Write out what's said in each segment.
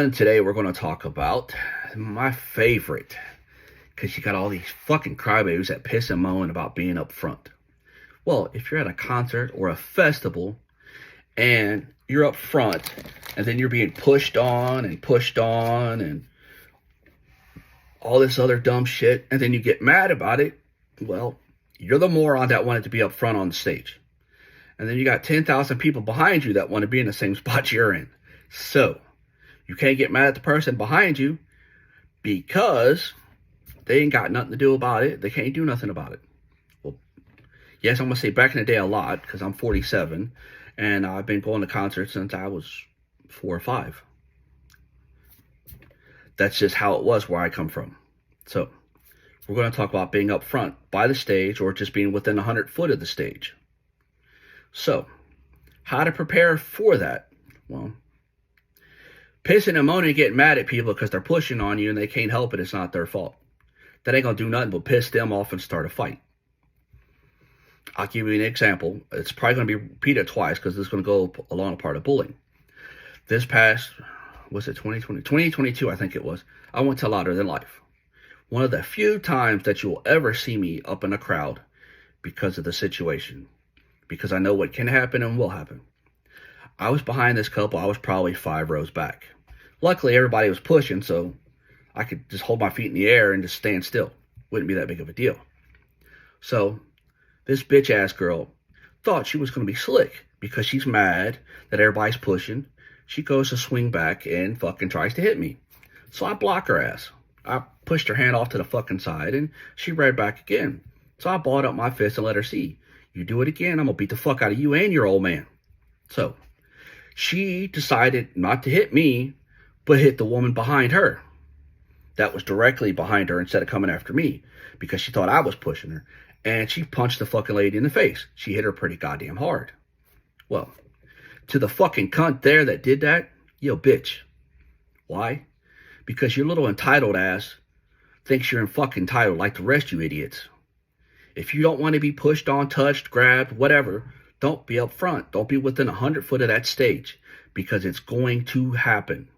everyone. Today we're going to talk about my favorite, because you got all these fucking crybabies that piss and moan about being up front. Well, if you're at a concert or a festival and you're up front and then you're being pushed on and all this other dumb shit, and then you get mad about it, well, you're the moron that wanted to be up front on the stage. And then you got 10,000 people behind you that want to be in the same spot you're in. So, you can't get mad at the person behind you because they ain't got nothing to do about it. They can't do nothing about it. Well, yes, I'm going to say back in the day a lot because I'm 47 and I've been going to concerts since I was 4 or 5. That's just how it was where I come from. So, we're going to talk about being up front by the stage or just being within 100 foot of the stage. So, how to prepare for that? Well, pissing and moaning and getting mad at people because they're pushing on you and they can't help it, it's not their fault. That ain't going to do nothing but piss them off and start a fight. I'll give you an example. It's probably going to be repeated twice because this is going to go along a part of bullying. This past, was it 2020? 2022, I think it was. I went to Louder Than Life. One of the few times that you will ever see me up in a crowd because of the situation. Because I know what can happen and will happen. I was behind this couple. I was probably 5 rows back. Luckily, everybody was pushing, so I could just hold my feet in the air and just stand still. Wouldn't be that big of a deal. So, this bitch-ass girl thought she was going to be slick because she's mad that everybody's pushing. She goes to swing back and fucking tries to hit me. So, I block her ass. I pushed her hand off to the fucking side, and she reared back again. So, I balled up my fist and let her see. You do it again, I'm going to beat the fuck out of you and your old man. So, she decided not to hit me, but hit the woman behind her. That was directly behind her instead of coming after me because she thought I was pushing her. And she punched the fucking lady in the face. She hit her pretty goddamn hard. Well, to the fucking cunt there that did that, yo, bitch. Why? Because your little entitled ass thinks you're fucking entitled like the rest of you idiots. If you don't want to be pushed on, touched, grabbed, whatever, don't be up front. Don't be within 100 foot of that stage because it's going to happen.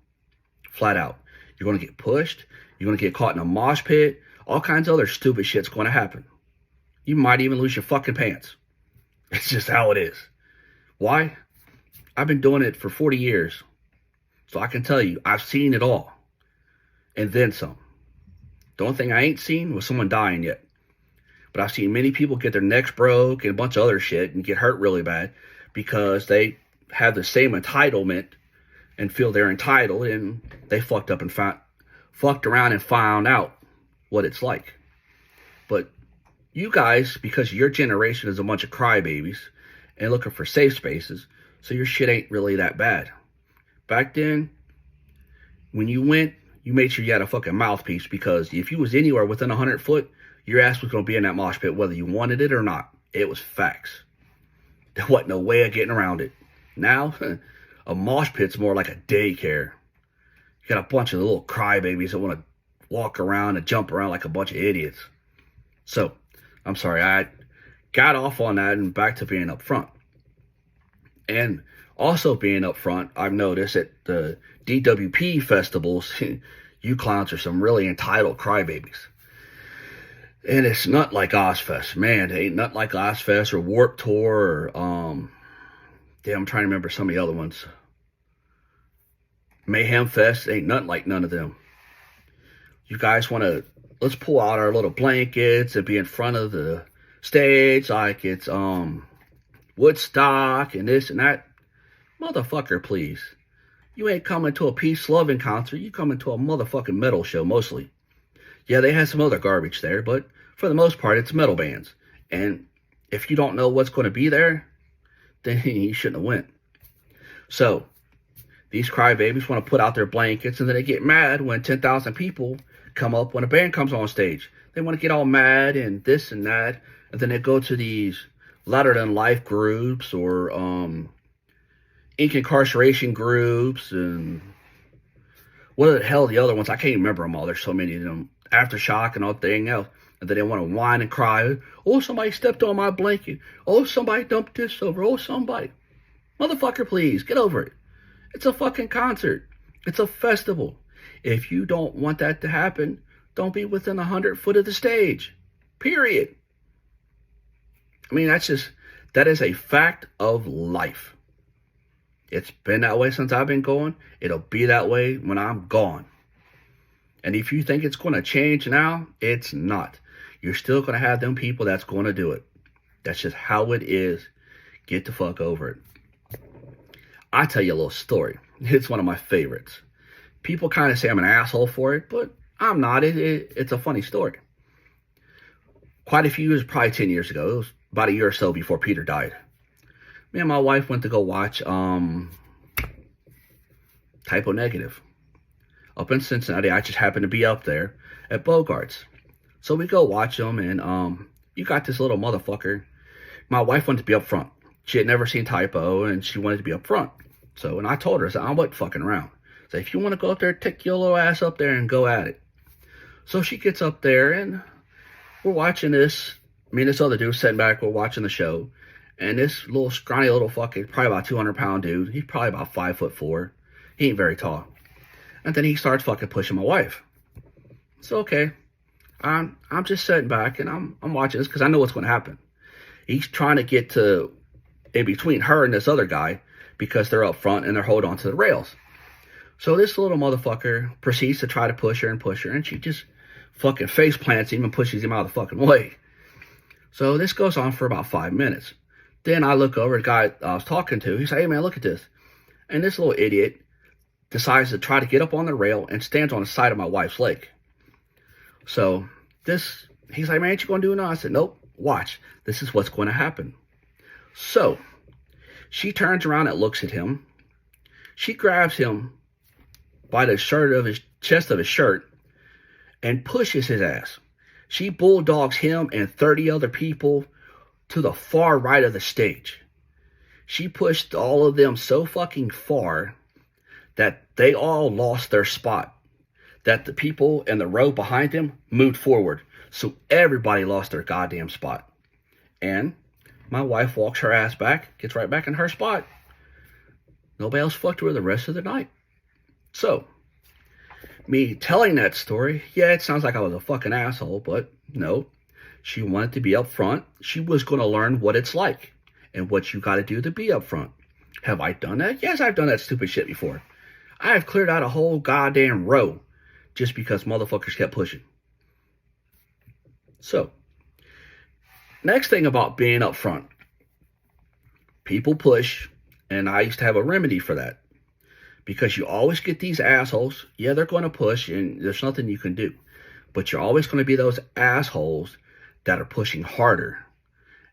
Flat out. You're going to get pushed. You're going to get caught in a mosh pit. All kinds of other stupid shit's going to happen. You might even lose your fucking pants. It's just how it is. Why? I've been doing it for 40 years. So I can tell you, I've seen it all. And then some. The only thing I ain't seen was someone dying yet. But I've seen many people get their necks broke and a bunch of other shit and get hurt really bad because they have the same entitlement and feel they're entitled, and they fucked around and found out what it's like. But you guys, because your generation is a bunch of crybabies and looking for safe spaces, so your shit ain't really that bad. Back then, when you went, you made sure you had a fucking mouthpiece because if you was anywhere within 100 foot, your ass was going to be in that mosh pit whether you wanted it or not. It was facts. There wasn't no way of getting around it. Now, a mosh pit's more like a daycare. You got a bunch of little crybabies that want to walk around and jump around like a bunch of idiots. So, I'm sorry, I got off on that and back to being up front. And also being up front, I've noticed at the DWP festivals, you clowns are some really entitled crybabies. And it's not like Ozfest. Man, it ain't not like Ozfest or Warped Tour or, I'm trying to remember some of the other ones. Mayhem Fest ain't nothing like none of them. You guys want to, let's pull out our little blankets and be in front of the stage like it's Woodstock and this and that. Motherfucker, please. You ain't coming to a peace-loving concert. You coming to a motherfucking metal show, mostly. Yeah, they have some other garbage there, but for the most part, it's metal bands. And if you don't know what's going to be there, then you shouldn't have went. So, these crybabies want to put out their blankets, and then they get mad when 10,000 people come up when a band comes on stage. They want to get all mad and this and that, and then they go to these Louder Than Life groups or ink incarceration groups and what the hell the other ones? I can't remember them all. There's so many of them. Aftershock and all thing else. And then they want to whine and cry. Oh, somebody stepped on my blanket. Oh, somebody dumped this over. Oh, somebody. Motherfucker, please, get over it. It's a fucking concert. It's a festival. If you don't want that to happen, don't be within 100 foot of the stage. Period. I mean, that is a fact of life. It's been that way since I've been going. It'll be that way when I'm gone. And if you think it's going to change now, it's not. You're still going to have them people that's going to do it. That's just how it is. Get the fuck over it. I'll tell you a little story. It's one of my favorites. People kind of say I'm an asshole for it, but I'm not. It's a funny story. Quite a few years, probably 10 years ago. It was about a year or so before Peter died. Me and my wife went to go watch Typo Negative up in Cincinnati. I just happened to be up there at Bogart's. So we go watch them, and you got this little motherfucker. My wife wanted to be up front. She had never seen Typo, and she wanted to be up front. So, and I told her, I said, I wasn't fucking around. So if you want to go up there, take your little ass up there and go at it. So she gets up there, and we're watching this. Me and this other dude sitting back, we're watching the show. And this little scrawny little fucking, probably about 200-pound dude, he's probably about 5'4". He ain't very tall. And then he starts fucking pushing my wife. So okay, I'm just sitting back and I'm watching this because I know what's going to happen. He's trying to get to in between her and this other guy because they're up front and they're holding on to the rails. So this little motherfucker proceeds to try to push her, and she just fucking face plants him and pushes him out of the fucking way. So this goes on for about 5 minutes. Then I look over, the guy I was talking to, he said, hey man, look at this. And this little idiot decides to try to get up on the rail and stands on the side of my wife's leg. So he's like, man, ain't you going to do it now? I said, nope, watch. This is what's going to happen. So she turns around and looks at him. She grabs him by the chest of his shirt and pushes his ass. She bulldogs him and 30 other people to the far right of the stage. She pushed all of them so fucking far that they all lost their spot. That the people in the row behind them moved forward. So everybody lost their goddamn spot. And my wife walks her ass back, gets right back in her spot. Nobody else fucked with her the rest of the night. So, me telling that story, yeah, it sounds like I was a fucking asshole, but no. She wanted to be up front. She was going to learn what it's like and what you got to do to be up front. Have I done that? Yes, I've done that stupid shit before. I have cleared out a whole goddamn row just because motherfuckers kept pushing. So, next thing about being up front. People push, and I used to have a remedy for that. Because you always get these assholes. Yeah, they're going to push, and there's nothing you can do. But you're always going to be those assholes that are pushing harder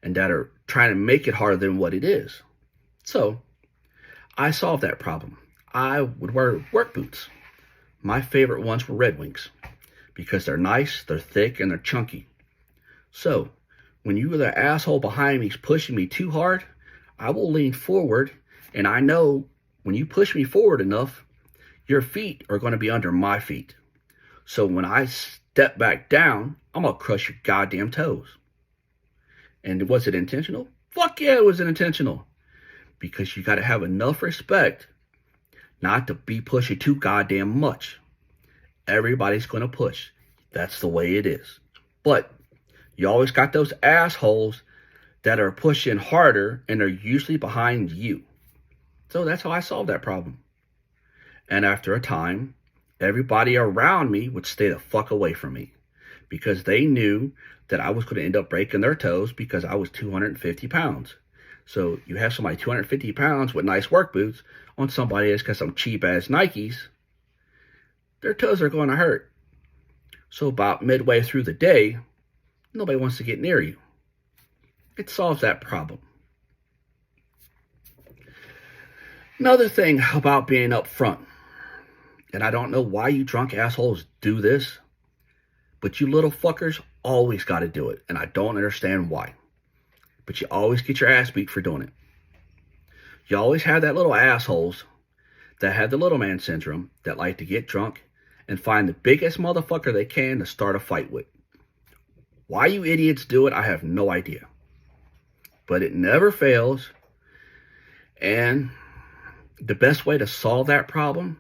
and that are trying to make it harder than what it is. So, I solved that problem. I would wear work boots. My favorite ones were Red Wings because they're nice, they're thick, and they're chunky. So, when you are the asshole behind me pushing me too hard, I will lean forward, and I know when you push me forward enough, your feet are going to be under my feet. So when I step back down, I'm going to crush your goddamn toes. And was it intentional? Fuck yeah, it was intentional. Because you got to have enough respect not to be pushing too goddamn much. Everybody's going to push. That's the way it is. But you always got those assholes that are pushing harder and are usually behind you. So that's how I solved that problem. And after a time, everybody around me would stay the fuck away from me because they knew that I was going to end up breaking their toes because I was 250 pounds. So you have somebody 250 pounds with nice work boots on somebody that's got some cheap ass Nikes, their toes are going to hurt. So about midway through the day, nobody wants to get near you. It solves that problem. Another thing about being up front, and I don't know why you drunk assholes do this, but you little fuckers always got to do it, and I don't understand why. But you always get your ass beat for doing it. You always have that little assholes that have the little man syndrome that like to get drunk and find the biggest motherfucker they can to start a fight with. Why you idiots do it, I have no idea. But it never fails, and the best way to solve that problem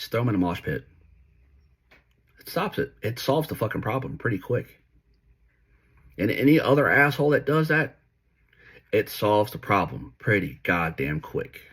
Just throw them in a mosh pit. It stops it. It solves the fucking problem pretty quick. And any other asshole that does that, it solves the problem pretty goddamn quick.